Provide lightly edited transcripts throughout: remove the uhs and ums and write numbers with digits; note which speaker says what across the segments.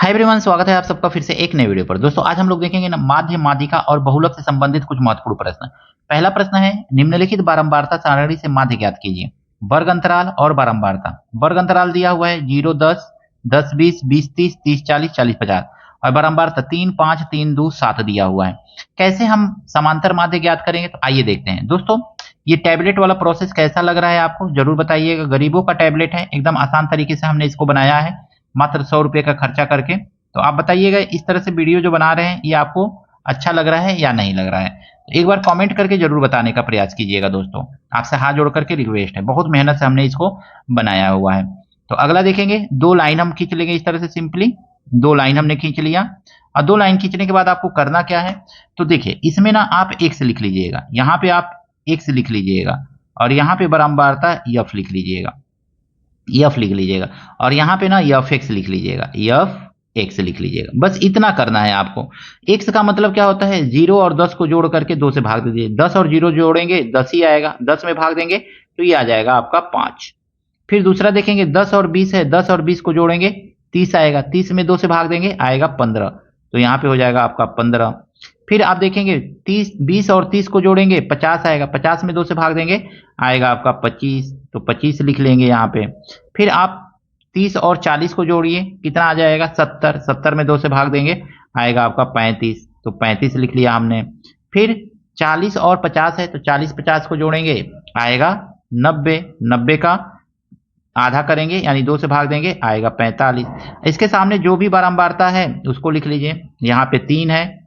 Speaker 1: Hi everyone, स्वागत है आप सबका फिर से एक नए वीडियो पर। दोस्तों आज हम लोग देखेंगे ना माध्य, माध्यिका और बहुलक से संबंधित कुछ महत्वपूर्ण प्रश्न। पहला प्रश्न है, निम्नलिखित बारंबारता सारणी से माध्य ज्ञात कीजिए। वर्ग अंतराल और बारंबारता। वर्ग अंतराल दिया हुआ है 0 10 10 20 20 30 30 40 40 50 और बारंबारता 3 5 3 2 7 दिया हुआ है। कैसे हम समांतर माध्य ज्ञात करेंगे, तो आइए देखते हैं। दोस्तों ये टैबलेट वाला प्रोसेस कैसा लग रहा है आपको, जरूर बताइएगा। गरीबों का टैबलेट है, एकदम आसान तरीके से हमने इसको बनाया है, मात्र 100 रुपए का खर्चा करके। तो आप बताइएगा इस तरह से वीडियो जो बना रहे हैं ये आपको अच्छा लग रहा है या नहीं लग रहा है। तो एक बार कमेंट करके जरूर बताने का प्रयास कीजिएगा। दोस्तों आपसे हाथ जोड़ करके रिक्वेस्ट है, बहुत मेहनत से हमने इसको बनाया हुआ है। तो अगला देखेंगे, 2 लाइन हम खींच लेंगे इस तरह से। सिंपली 2 लाइन हमने खींच लिया और 2 लाइन खींचने के बाद आपको करना क्या है, तो देखिए इसमें ना आप x लिख लीजिएगा, यहाँ पे आप x लिख लीजिएगा और यहाँ पे बारंबारता f लिख लीजिएगा, f लिख लीजिएगा और यहाँ पे ना f(x) लिख लीजिएगा, f(x) लिख लीजिएगा। बस इतना करना है आपको। x का मतलब क्या होता है, 0 और 10 को जोड़ करके 2 से भाग दीजिए। 10 और 0 जोड़ेंगे 10 ही आएगा, 10 में भाग देंगे तो ये आ जाएगा आपका 5। फिर दूसरा देखेंगे, 10 और 20 है, 10 और 20 को जोड़ेंगे 30 आएगा, 30 में 2 से भाग देंगे आएगा 15, तो यहाँ पे हो जाएगा आपका 15। फिर आप देखेंगे 20 और 30 को जोड़ेंगे 50 आएगा, 50 में 2 से भाग देंगे आएगा आपका 25, तो 25 लिख लेंगे यहाँ पे। फिर आप 30 और 40 को जोड़िए, कितना आ जाएगा 70, 70 में 2 से भाग देंगे आएगा आपका 35, तो 35 लिख लिया हमने। फिर 40 और 50 है, तो 40 50 को जोड़ेंगे आएगा 90, 90 का आधा करेंगे यानी 2 से भाग देंगे आएगा 45। इसके सामने जो भी बारंबारता है उसको लिख लीजिए। यहाँ पे 3 है,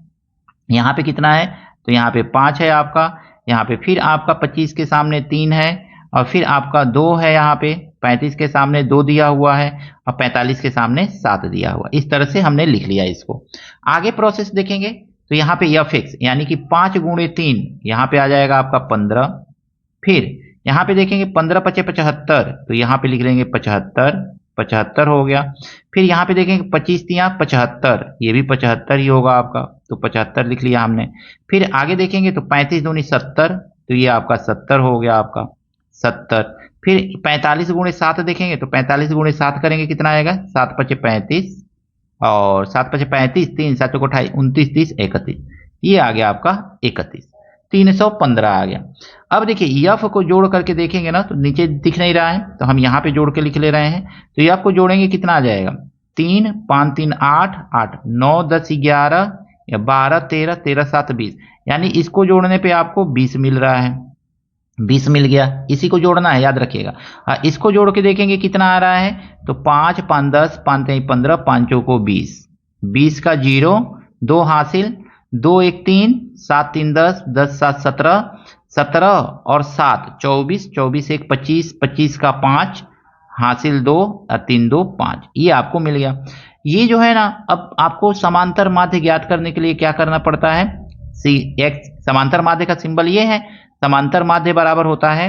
Speaker 1: यहाँ पे कितना है, तो यहाँ पे 5 है आपका, यहाँ पे फिर आपका 25 के सामने 3 है और फिर आपका 2 है, यहाँ पे 35 के सामने 2 दिया हुआ है और 45 के सामने 7 दिया हुआ। इस तरह से हमने लिख लिया इसको। आगे प्रोसेस देखेंगे तो यहाँ पे f(x) यानी कि 5 गुणे 3, यहाँ पे आ जाएगा आपका 15। फिर यहाँ पे देखेंगे 15 पचे 75, तो यहाँ पे लिख लेंगे 75, 75 हो गया। फिर यहाँ पे देखेंगे 25 तिया 75, ये भी 75 ही होगा आपका, तो 75 लिख लिया हमने। फिर आगे देखेंगे तो 35 दूनी 70, तो ये आपका 70 हो गया आपका 70। फिर 45 गुणे 7 देखेंगे तो 45 गुणे 7 करेंगे, कितना आएगा 7 पचे 35 और 7 पचे 35, 3 7 को 28 29 30 31, ये आ गया आपका 31, 315 आ गया। अब देखिए f को जोड़ करके देखेंगे ना, तो नीचे दिख नहीं रहा है, तो हम यहाँ पे जोड़ के लिख ले रहे हैं। तो f को जोड़ेंगे कितना आ जाएगा, 3 5 3 8 8 9 10 11 या 12 13 13 7 20, यानी इसको जोड़ने पे आपको 20 मिल रहा है, 20 मिल गया। इसी को जोड़ना है, याद रखिएगा। इसको जोड़ के देखेंगे कितना आ रहा है, तो 5 5 10 5 3 15 5 को 20, 20 का 0 2 हासिल, 2 1 3 7 3 10 10 7 17 17 और 7 24, 24 1 25 25 का 5 हासिल 2 और 3 2 5, ये आपको मिल गया। ये जो है ना, अब आपको समांतर माध्य ज्ञात करने के लिए क्या करना पड़ता है, x समांतर माध्य का सिंबल ये है। समांतर माध्य बराबर होता है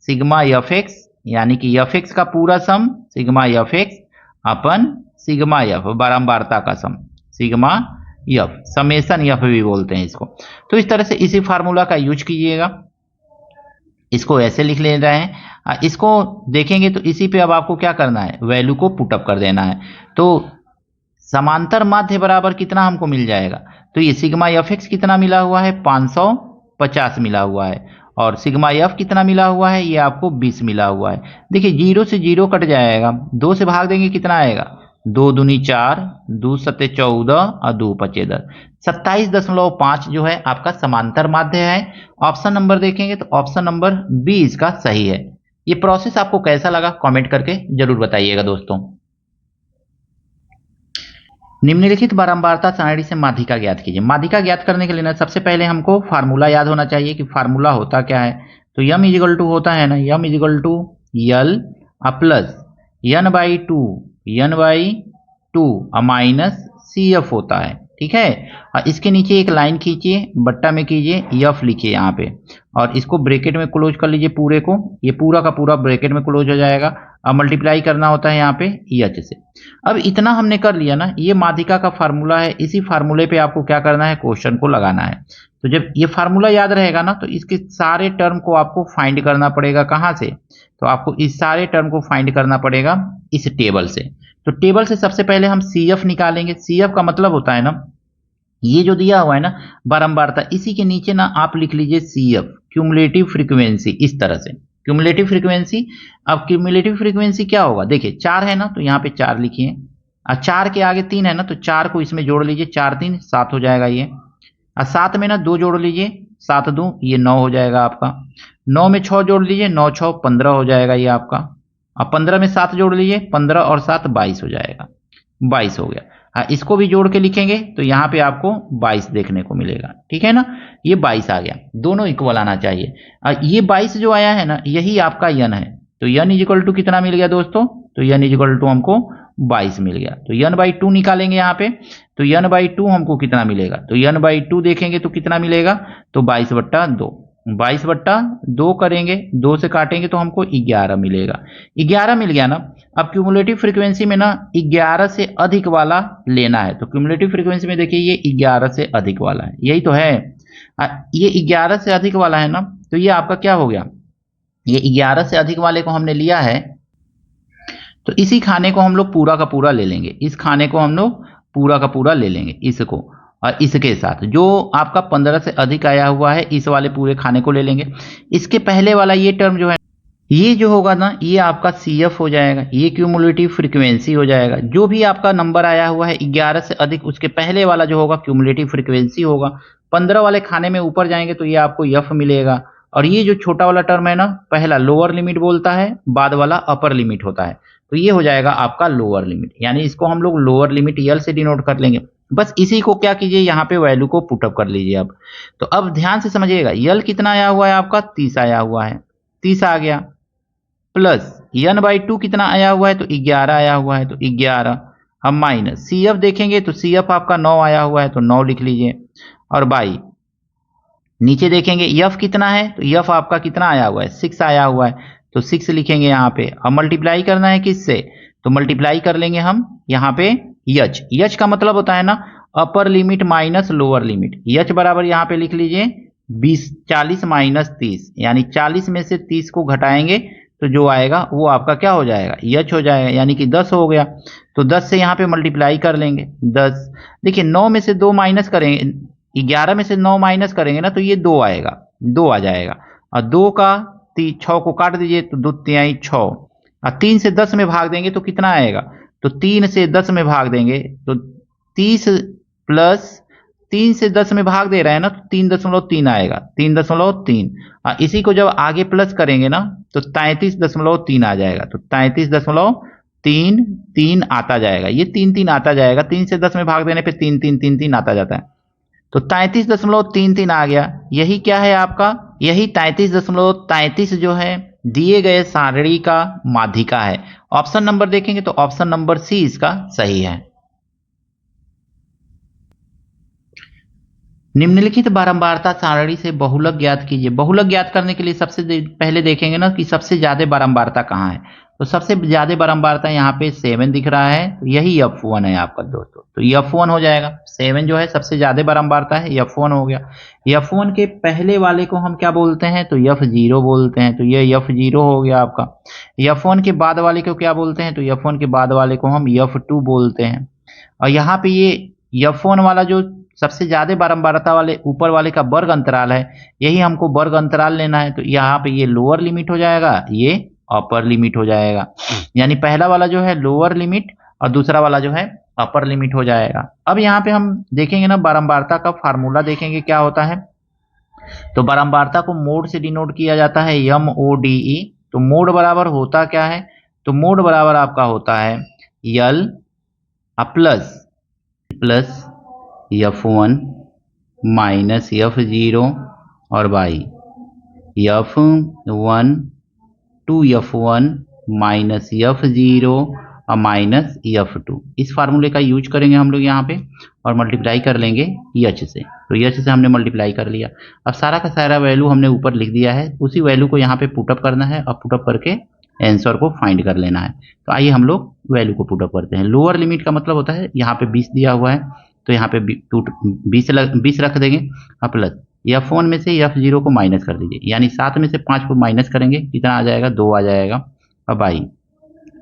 Speaker 1: सिग्मा f(x), यानी कि f(x) का पूरा सम सिग्मा f(x) अपन सिग्मा f, बारंबारता का सम सिग्मा f, समेशन f भी बोलते हैं इसको। तो इस तरह से इसी फार्मूला का यूज कीजिएगा। इसको ऐसे लिख ले रहे हैं, इसको देखेंगे तो इसी पे अब आपको क्या करना है, वैल्यू को पुटअप कर देना है। तो समांतर माध्य बराबर कितना हमको मिल जाएगा, तो ये सिग्मा f(x) कितना मिला हुआ है, 550 मिला हुआ है, और सिग्मा f कितना मिला हुआ है, ये आपको 20 मिला हुआ है। देखिए 0 से 0 कट जाएगा, 2 से भाग देंगे कितना आएगा, 2 दूनी 4 2 सत्ते 14 और 2 पचे 10, 27.5 जो है आपका समांतर माध्य है। ऑप्शन नंबर देखेंगे तो ऑप्शन नंबर बी इसका सही है। ये प्रोसेस आपको कैसा लगा कमेंट करके जरूर बताइएगा। दोस्तों निम्नलिखित बारंबारता सारणी से माध्यिका ज्ञात कीजिए। माध्यिका ज्ञात करने के लिए ना सबसे पहले हमको फार्मूला याद होना चाहिए कि फार्मूला होता क्या है। तो m इजिकल टू होता है ना, m इजिकल टू यल प्लस n/2 माइनस CF होता है, ठीक है। और इसके नीचे एक लाइन खींचिए, बट्टा में कीजिए, f लिखिए यहाँ पे और इसको ब्रैकेट में क्लोज कर लीजिए पूरे को, ये पूरा का पूरा ब्रैकेट में क्लोज हो जाएगा। अब मल्टीप्लाई करना होता है यहाँ पे h से। अब इतना हमने कर लिया ना, ये माध्यिका का फार्मूला है। इसी फार्मूले पे आपको क्या करना है, क्वेश्चन को लगाना है। तो जब ये फार्मूला याद रहेगा ना, तो इसके सारे टर्म को आपको फाइंड करना पड़ेगा। कहाँ से, तो आपको इस सारे टर्म को फाइंड करना पड़ेगा इस टेबल से। तो टेबल से सबसे पहले हम CF निकालेंगे। CF का मतलब होता है ना, ये जो दिया हुआ है ना बारंबारता, इसी के नीचे ना आप लिख लीजिए CF, क्यूमुलेटिव फ्रीक्वेंसी, इस तरह से क्यूमुलेटिव फ्रीक्वेंसी। अब क्यूमुलेटिव फ्रीक्वेंसी क्या होगा, देखिए 4 है ना, तो यहाँ पे 4 लिखिए, और 4 के आगे 3 है ना, तो 4 को इसमें जोड़ लीजिए, 4 3 7 हो जाएगा ये। और 7 में ना 2 जोड़ लीजिए, 7 2 ये 9 हो जाएगा आपका। 9 में 6 जोड़ लीजिए, 9 6 15 हो जाएगा ये आपका। अब 15 में 7 जोड़ लीजिए, 15 और 7 22 हो जाएगा, 22 हो गया। इसको भी जोड़ के लिखेंगे तो यहाँ पे आपको 22 देखने को मिलेगा, ठीक है ना, ये 22 आ गया, दोनों इक्वल आना चाहिए। ये 22 जो आया है ना, यही आपका यन है। तो यन इज इक्वल टू कितना मिल गया दोस्तों, तो यन इज इक्वल टू हमको 22 मिल गया। तो यन बाई 2 निकालेंगे यहाँ पे, तो यन बाई 2 हमको कितना मिलेगा, तो यन बाई 2 देखेंगे तो कितना मिलेगा, तो 22/2, 22/2 करेंगे, 2 से काटेंगे तो हमको 11 मिलेगा। 11 मिल गया ना। अब क्यूमुलेटिव फ्रीक्वेंसी में ना 11 से अधिक वाला लेना है, तो क्यूमुलेटिव फ्रीक्वेंसी में देखिए ये 11 से अधिक वाला है, यही तो है। ये 11 से अधिक वाला है ना, तो ये आपका क्या हो गया, ये 11 से अधिक वाले को हमने लिया है, तो इसी खाने को हम लोग पूरा का पूरा ले लेंगे, इस खाने को हम लोग पूरा का पूरा ले लेंगे इसको, और इसके साथ जो आपका 15 से अधिक आया हुआ है इस वाले पूरे खाने को ले लेंगे। इसके पहले वाला ये टर्म जो है, ये जो होगा ना, ये आपका CF हो जाएगा, ये क्यूमुलेटिव फ्रीक्वेंसी हो जाएगा। जो भी आपका नंबर आया हुआ है 11 से अधिक, उसके पहले वाला जो होगा क्यूमुलेटिव फ्रीक्वेंसी होगा। 15 वाले खाने में ऊपर जाएंगे तो ये आपको F मिलेगा। और ये जो छोटा वाला टर्म है ना, पहला लोअर लिमिट बोलता है, बाद वाला अपर लिमिट होता है, तो ये हो जाएगा आपका लोअर लिमिट, यानी इसको हम लोग लोअर लिमिट यल से डिनोट कर लेंगे। बस इसी को क्या कीजिए, यहाँ पे वैल्यू को पुटअप कर लीजिए अब। तो अब ध्यान से समझिएगा, यल कितना आया हुआ है आपका, 30 आया हुआ है, 30 आ गया, प्लस यन बाई 2 कितना आया हुआ है, तो 11 आया हुआ है, तो 11। हम माइनस CF देखेंगे तो CF आपका 9 आया हुआ है, तो 9 लिख लीजिए। और बाई नीचे देखेंगे F कितना है, तो F आपका कितना आया हुआ है, 6 आया हुआ है, तो 6 लिखेंगे यहाँ पे। अब मल्टीप्लाई करना है किससे, तो मल्टीप्लाई कर लेंगे हम यहाँ पे H का मतलब होता है ना upper limit minus lower limit. H बराबर यहाँ पे लिख लीजिए 40 माइनस 30, यानी 40 में से 30 को घटाएंगे तो जो आएगा वो आपका क्या हो जाएगा, H हो जाएगा, यानी कि 10 हो गया। तो 10 से यहाँ पे मल्टीप्लाई कर लेंगे 10। देखिए 9 में से 2 माइनस करेंगे, 11 में से 9 माइनस करेंगे ना, तो ये 2 आएगा, 2 आ जाएगा। और 2 का 6 को काट दीजिए तो 2 तिहाई 6, और 3 से 10 में भाग देंगे तो कितना आएगा, तो 3 से 10 में भाग देंगे तो 30 प्लस 3 से 10 में भाग दे रहे हैं ना, तो 3.3 आएगा, 3.3। इसी को जब आगे प्लस करेंगे ना तो 33.3 आ जाएगा, तो 33.33 आता जाएगा, ये 3 3 आता जाएगा, 3 से 10 में भाग देने पे 3 3 3 3 आता जाता है, तो 33.33 आ गया। यही क्या है आपका, यही 33.33 जो है दिए गए सारणी का माध्यिका है। ऑप्शन नंबर देखेंगे तो ऑप्शन नंबर सी इसका सही है। निम्नलिखित बारंबारता सारणी से बहुलक ज्ञात कीजिए। बहुलक ज्ञात करने के लिए सबसे पहले देखेंगे ना कि सबसे ज्यादा बारंबारता कहाँ है, तो सबसे ज्यादा बारंबारता यहाँ पे 7 दिख रहा है, तो यही F1 है आपका दोस्तों, तो F1 हो जाएगा। 7 जो है सबसे ज्यादा बारंबारता है, F1 हो गया। F1 के पहले वाले को हम क्या बोलते हैं, तो F0 बोलते हैं, तो ये F0 हो गया आपका। F1 के बाद वाले को क्या बोलते हैं, तो F1 के बाद वाले को हम F2 बोलते हैं। और यहाँ पे ये F1 वाला जो सबसे ज्यादा बारंबारता वाले ऊपर वाले का वर्ग अंतराल है, यही हमको वर्ग अंतराल लेना है, तो यहाँ पे ये लोअर लिमिट हो जाएगा, ये अपर लिमिट हो जाएगा, यानी पहला वाला जो है लोअर लिमिट और दूसरा वाला जो है अपर लिमिट हो जाएगा। अब यहाँ पे हम देखेंगे ना बारंबारता का फार्मूला देखेंगे क्या होता है, तो बारंबारता को मोड से डिनोट किया जाता है, MODE। तो मोड बराबर होता क्या है, तो मोड बराबर आपका होता है यल plus plus F1 minus F0 और by F1 2F1 minus F0 और माइनस F2। इस फार्मूले का यूज करेंगे हम लोग यहाँ पे और मल्टीप्लाई कर लेंगे H से, तो H से हमने मल्टीप्लाई कर लिया। अब सारा का सारा वैल्यू हमने ऊपर लिख दिया है, उसी वैल्यू को यहाँ पे पुटअप करना है और पुटअप करके आंसर को फाइंड कर लेना है। तो आइए हम लोग वैल्यू को पुटअप करते हैं। लोअर लिमिट का मतलब होता है यहाँ पे 20 दिया हुआ है, तो यहाँ पे 20 रख देंगे और प्लस F1 में से F0 को माइनस कर दीजिए, यानी 7 में से 5 को माइनस करेंगे कितना आ जाएगा, 2 आ जाएगा। अब आई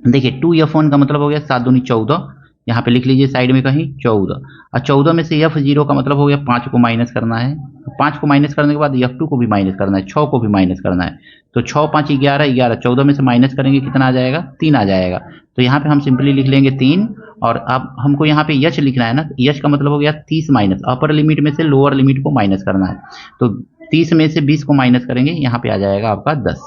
Speaker 1: देखिए 2f1 का मतलब हो गया 7 दूनी 14, यहाँ पे लिख लीजिए साइड में कहीं 14, और 14 में से f0 का मतलब हो गया 5 को माइनस करना है, 5 को माइनस करने के बाद f2 को भी माइनस करना है, 6 को भी माइनस करना है, तो 6 5 11, 11 14 में से माइनस करेंगे कितना आ जाएगा, 3 आ जाएगा। तो यहाँ पे हम सिंपली लिख लेंगे 3, और अब हमको यहाँ पे यच लिखना है ना, यच का मतलब हो गया 30 माइनस, अपर लिमिट में से लोअर लिमिट को माइनस करना है, तो 30 में से 20 को माइनस करेंगे, यहाँ पे आ जाएगा आपका 10।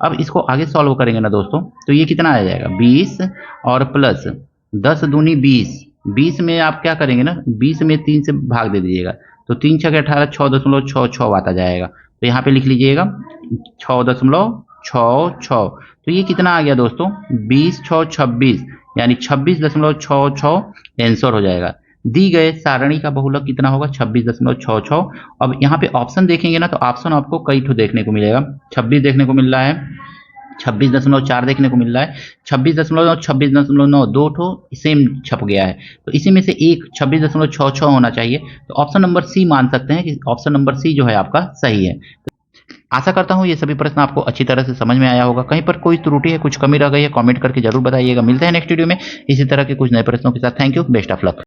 Speaker 1: अब इसको आगे सॉल्व करेंगे ना दोस्तों, तो ये कितना आ जाएगा 20 और प्लस 10 दूनी 20, 20 में आप क्या करेंगे ना, 20 में 3 से भाग दे दीजिएगा, तो 3 छः 18, 6.66 आता जाएगा, तो यहाँ पे लिख लीजिएगा 6.66, तो ये कितना आ गया दोस्तों 20 6 26, यानी 26.66 आंसर हो जाएगा। दी गए सारणी का बहुलक कितना होगा 26.66। अब यहाँ पे ऑप्शन देखेंगे ना, तो ऑप्शन आपको कई ठो देखने को मिलेगा, 26 देखने को मिल रहा है, 26.4 देखने को मिल रहा है, 26.9, 26.9, दो ठो सेम छप गया है, तो इसी में से एक 26.66 होना चाहिए, तो ऑप्शन नंबर सी मान सकते हैं कि ऑप्शन नंबर सी जो है आपका सही है। आशा करता हूँ ये सभी प्रश्न आपको अच्छी तरह से समझ में आया होगा, कहीं पर कोई त्रुटि है, कुछ कमी रह गई है, कमेंट करके जरूर बताइएगा। मिलते हैं नेक्स्ट वीडियो में इसी तरह के कुछ नए प्रश्नों के साथ। Thank you, best of luck.